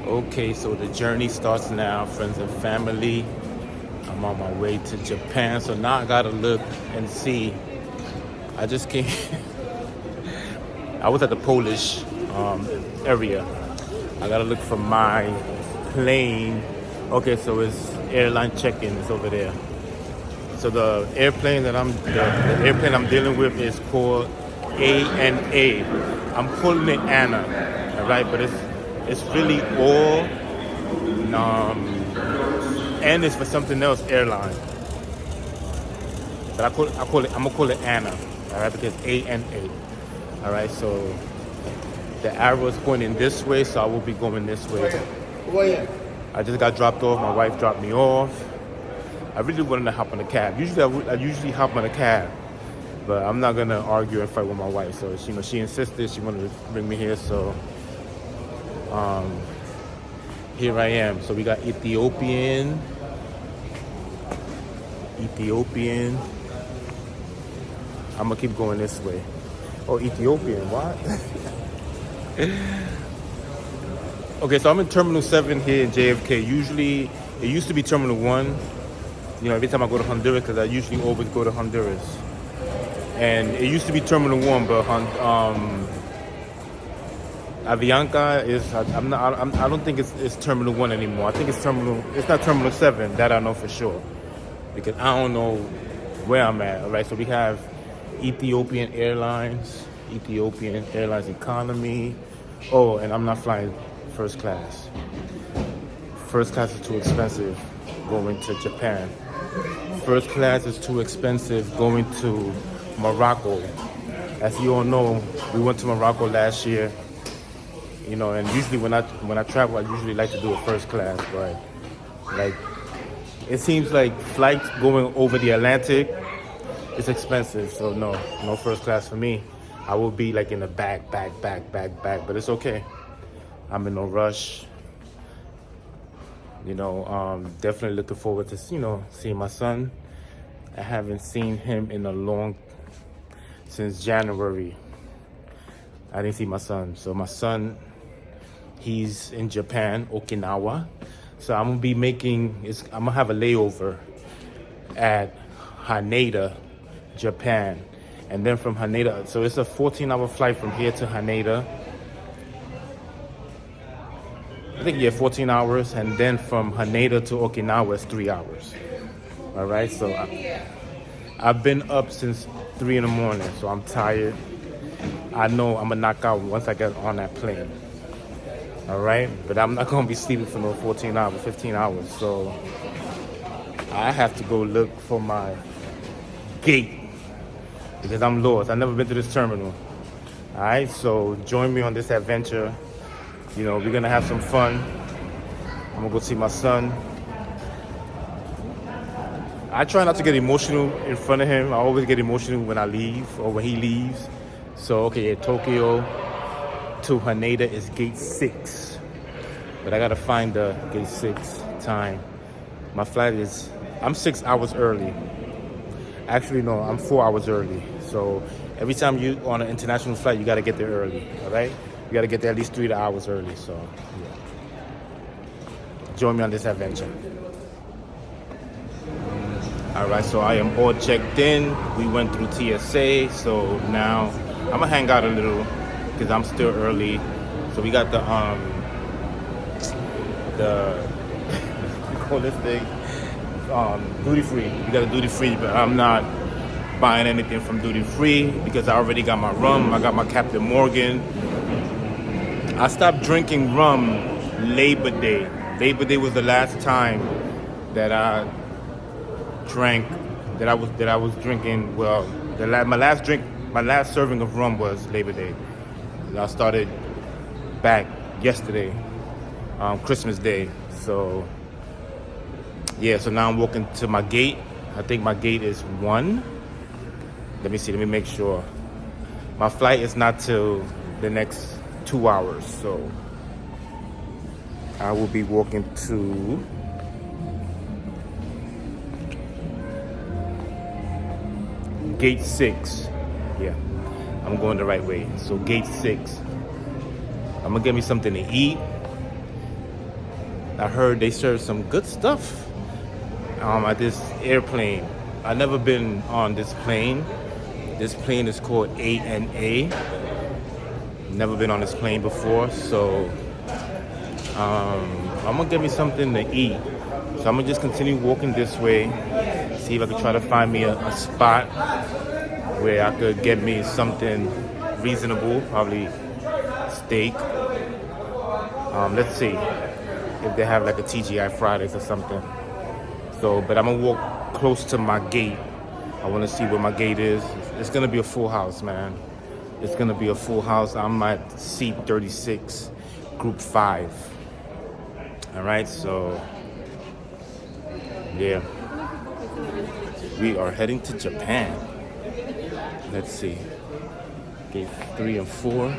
Okay, so the journey starts now, friends and family. I'm on my way to Japan, so now I gotta look and see. I just came. I was at the Polish area. I gotta look for my plane. Okay, so it's airline check-in. It's over there. So the airplane the airplane I'm dealing with is called ANA. I'm calling it Anna, all right? But it's really all N is for something else, airline. But I'm gonna call it Anna, all right? Because ANA, all right? So the arrow is pointing this way, so I will be going this way. I just got dropped off. My wife dropped me off. I really wanted to hop on a cab. Usually, I usually hop on a cab, but I'm not gonna argue and fight with my wife. So she insisted. She wanted to bring me here. So here I am. So we got Ethiopian. I'm gonna keep going this way. Oh, Ethiopian. What? Okay, so I'm in Terminal 7 here in JFK. Usually, it used to be Terminal 1. You know, every time I go to Honduras, because I usually always go to Honduras. And it used to be Terminal 1, but Avianca is, I don't think it's Terminal 1 anymore. I think it's not Terminal 7, that I know for sure. Because I don't know where I'm at, all right? So we have Ethiopian Airlines Economy. Oh, and I'm not flying first class. First class is too expensive going to Japan. First class is too expensive going to Morocco. As you all know, we went to Morocco last year. You know, and usually when I travel, I usually like to do a first class, but like it seems like flights going over the Atlantic is expensive. So no first class for me. I will be like in the back, but it's okay. I'm in no rush. You know, definitely looking forward to, seeing my son. I haven't seen him since January. I didn't see my son. So my son, he's in Japan, Okinawa. So I'm gonna have a layover at Haneda, Japan. And then from Haneda, so it's a 14-hour flight from here to Haneda. I think, 14 hours. And then from Haneda to Okinawa is 3 hours. All right, so I've been up since 3 in the morning, so I'm tired. I know I'm gonna knock out once I get on that plane. All right, but I'm not gonna be sleeping for no 14 hours, 15 hours. So I have to go look for my gate because I'm lost. I've never been to this terminal. All right, so join me on this adventure. You know, we're gonna have some fun. I'm gonna go see my son. I try not to get emotional in front of him. I always get emotional when I leave or when he leaves. So, okay, Tokyo to Haneda is gate 6. But I gotta find the gate 6 time. My flight I'm 6 hours early. Actually, no, I'm 4 hours early. So every time you on an international flight, you gotta get there early, all right? You gotta get there at least 3 hours early, so yeah. Join me on this adventure. All right, so I am all checked in. We went through TSA, so now I'm gonna hang out a little because I'm still early. So we got the we call this thing duty free. We got a duty free, but I'm not buying anything from duty free because I already got my rum. I got my Captain Morgan. I stopped drinking rum Labor Day. Labor Day was the last time that I drank, that I was drinking. Well, my last serving of rum was Labor Day. And I started back yesterday, Christmas Day. So yeah, so now I'm walking to my gate. I think my gate is 1. Let me make sure. My flight is not till the next 2 hours, so I will be walking to gate 6. Yeah, I'm going the right way. So gate 6. I'm gonna get me something to eat, I heard they serve some good stuff at this airplane. I've never been on this plane. This plane is called ANA. Never been on this plane before, so I'm gonna get me something to eat. So I'm gonna just continue walking this way, see if I can try to find me a spot where I could get me something reasonable, probably steak. Let's see if they have like a TGI Fridays or something. So, but I'm gonna walk close to my gate. I want to see where my gate is. It's gonna be a full house, man. It's gonna be a full house. I'm at seat 36, group 5. All right, so yeah, we are heading to Japan. Let's see, gate 3 and 4.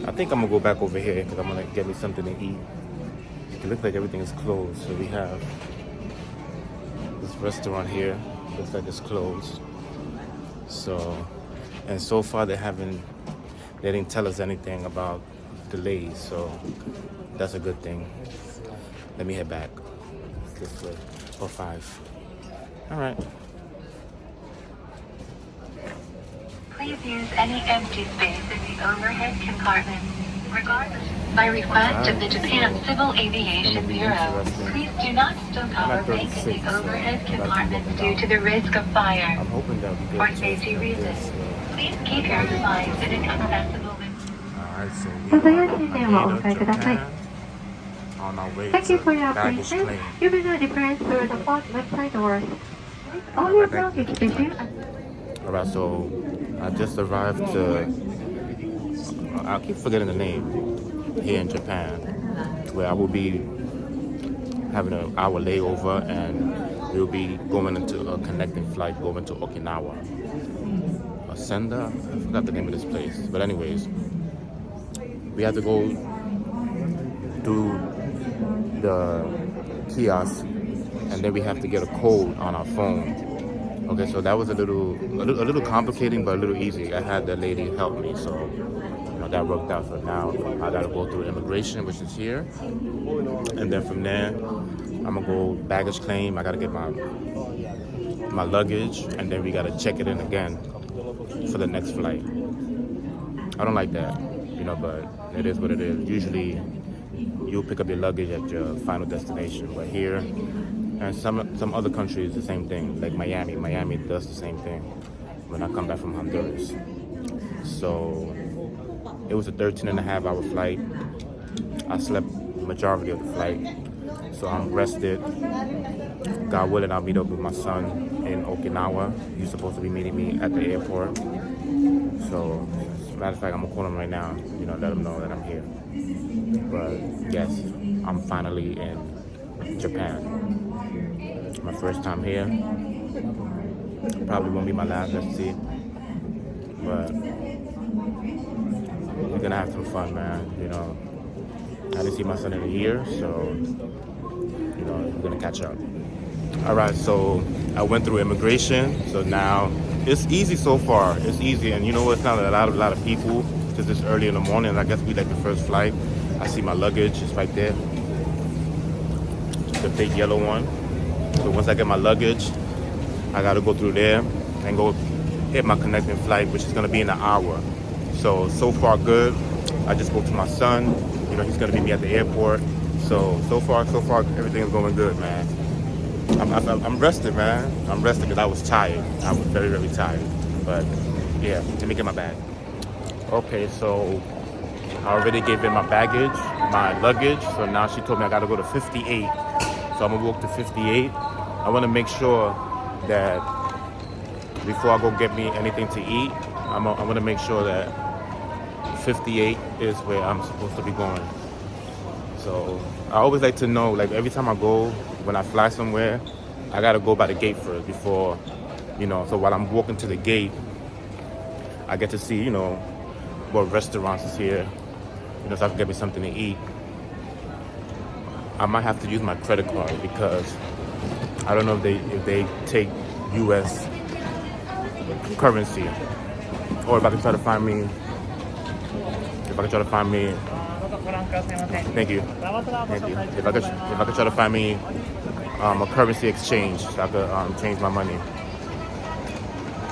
I think I'm gonna go back over here because I'm gonna get me something to eat. It looks like everything is closed. So we have this restaurant here. Looks like it's closed. So, and so far they didn't tell us anything about delays. So that's a good thing. Let me head back this way for 5. All right. Please use any empty space in the overhead compartment. Regardless, by request of the Japan Civil Aviation Bureau, please do not stock or make in the overhead compartments due to the risk of fire. I'm hoping that we For get safety reasons, please keep your supplies in an accessible Alright, so we are in Japan on our way Thank you to for your baggage patience. claim. You may now depart through the front website doors. All your luggage with you. Alright, so I just arrived to, I keep forgetting the name, here in Japan, where I will be having an hour layover and we'll be going into a connecting flight going to Okinawa. Senda? I forgot the name of this place. But anyways, we have to go do the kiosk and then we have to get a code on our phone. Okay, so that was a little complicating, but a little easy. I had the lady help me, so that worked out. For now, I gotta go through immigration, which is here, and then from there, I'm gonna go baggage claim. I gotta get my luggage, and then we gotta check it in again for the next flight. I don't like that, but it is what it is. Usually, you'll pick up your luggage at your final destination, but here. And some other countries, the same thing, like Miami. Miami does the same thing when I come back from Honduras. So it was a 13-and-a-half-hour flight. I slept the majority of the flight, so I'm rested. God willing, I'll meet up with my son in Okinawa. He's supposed to be meeting me at the airport. So, as a matter of fact, I'm gonna call him right now, let him know that I'm here. But yes, I'm finally in Japan. My first time here. Probably won't be my last, let's see. But we're gonna have some fun, man. I didn't see my son in a year, so we're gonna catch up. Alright, so I went through immigration, so now it's easy so far. It's easy, and it's not a lot of people because it's early in the morning. I guess we like the first flight. I see my luggage, it's right there. The big yellow one. So once I get my luggage, I gotta go through there and go hit my connecting flight, which is gonna be in an hour. So far good. I just spoke to my son. He's gonna meet me at the airport. So far everything is going good, man. I'm rested, man. I'm rested because I was tired. I was very, very tired. But yeah, let me get my bag. Okay, so I already gave in my baggage, my luggage. So now she told me I gotta go to 58. So I'm gonna walk to 58. I wanna make sure that before I go get me anything to eat, I wanna make sure that 58 is where I'm supposed to be going. So I always like to know, like every time I go, when I fly somewhere, I gotta go by the gate first before, so while I'm walking to the gate, I get to see, what restaurants is here, so I can get me something to eat. I might have to use my credit card because I don't know if they take U.S. currency, or if I can try to find me, if I could try to find me. Thank you. Thank you. If I could try to find me a currency exchange so I could change my money.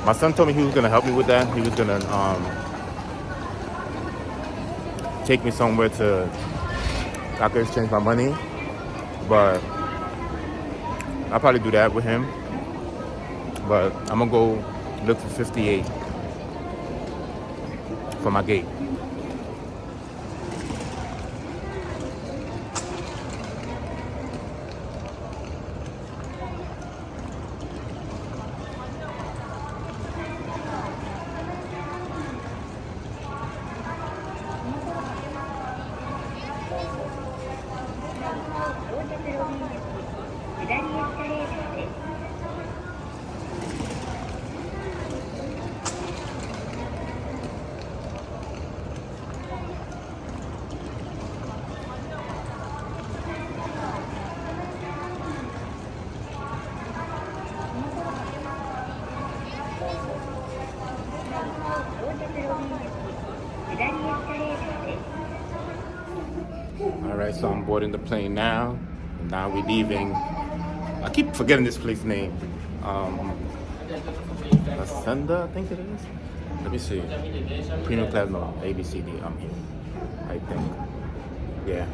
My son told me he was gonna help me with that. He was gonna take me somewhere to I could exchange my money, but I'll probably do that with him. But I'm gonna go look for 58 for my gate. Alright, so I'm boarding the plane now. Now we're leaving. I keep forgetting this place name. Ascenda, I think it is. Let me see. Premium class, no, ABCD, I'm here. I think. Yeah.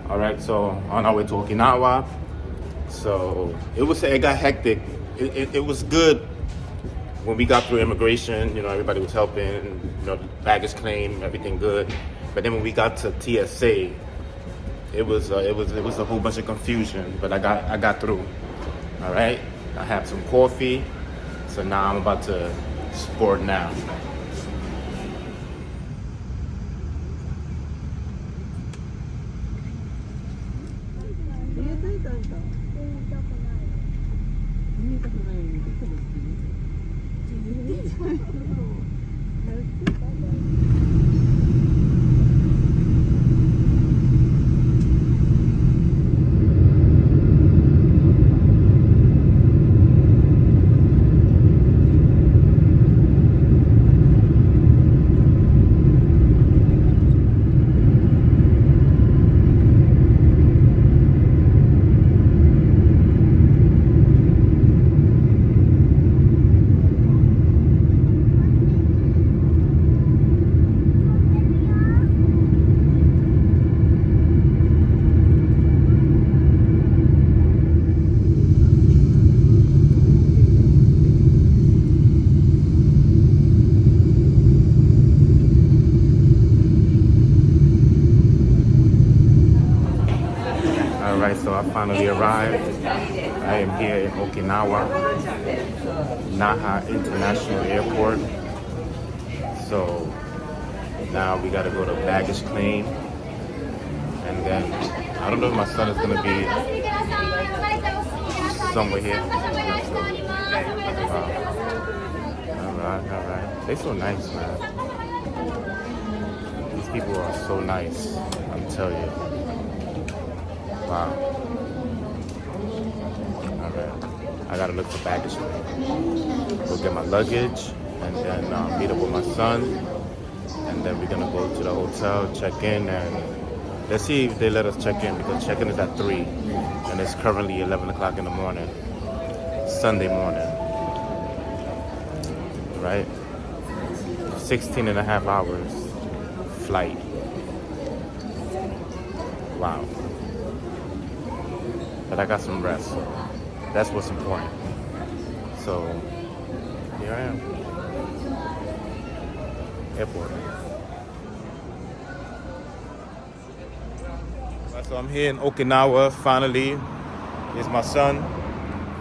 Alright, so on our way to Okinawa. So it got hectic. It was good when we got through immigration. You know, everybody was helping. You know, baggage claim, everything good. But then when we got to TSA, it was a whole bunch of confusion. But I got through. All right. I have some coffee, so now I'm about to sport now. Alright, so I finally arrived. I am here in Okinawa, Naha International Airport. So now we gotta go to baggage claim. And then, I don't know if my son is gonna be somewhere here. Alright. They're so nice, man. These people are so nice, I'm telling you. Wow. Alright. I gotta look for baggage claim. Go get my luggage and then meet up with my son. And then we're gonna go to the hotel, check in, and let's see if they let us check in, because check-in is at 3 and it's currently 11 o'clock in the morning, Sunday morning. Right? 16 and a half hours flight. Wow. But I got some rest, so that's what's important. So here I am. Airport. So I'm here in Okinawa finally. Here's my son.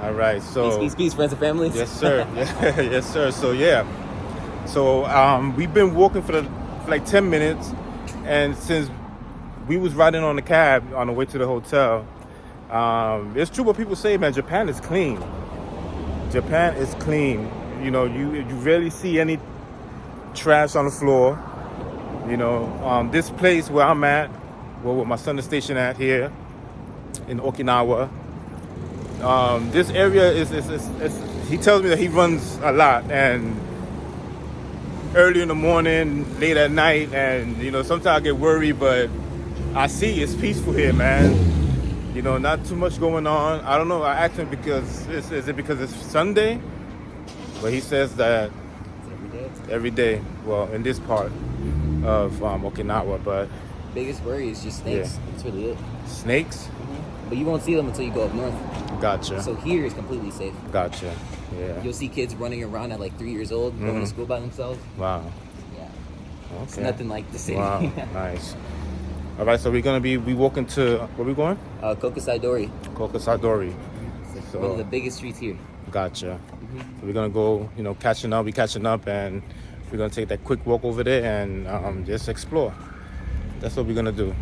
All right, so Peace, friends and families. yes, sir. Yes, sir. So yeah. So we've been walking for like 10 minutes, and since we was riding on the cab on the way to the hotel, it's true what people say, man. Japan is clean. Japan is clean. You know, you rarely see any trash on the floor. You know, this place where I'm at, where my son is stationed at here in Okinawa. This area is he tells me that he runs a lot, and early in the morning, late at night, and you know, sometimes I get worried, but I see it's peaceful here, man. You know, not too much going on. I don't know. I asked him because is it because it's Sunday? But he says that every day. Well, in this part of Okinawa, but Biggest worry is just snakes. Yeah. That's really it. snakes. But you won't see them until you go up north. Gotcha. So here is completely safe. Gotcha. Yeah. You'll see kids running around at like 3 years old, going to school by themselves. Wow. Yeah. Okay. It's nothing like the city. Wow. Nice. All right. So we're gonna be walking to where we going? Kokosai Dori. Kokosadori. It's So- one of the biggest streets here. Gotcha. So we're gonna go, you know, catching up, and we're gonna take that quick walk over there and just explore. That's what we're gonna do.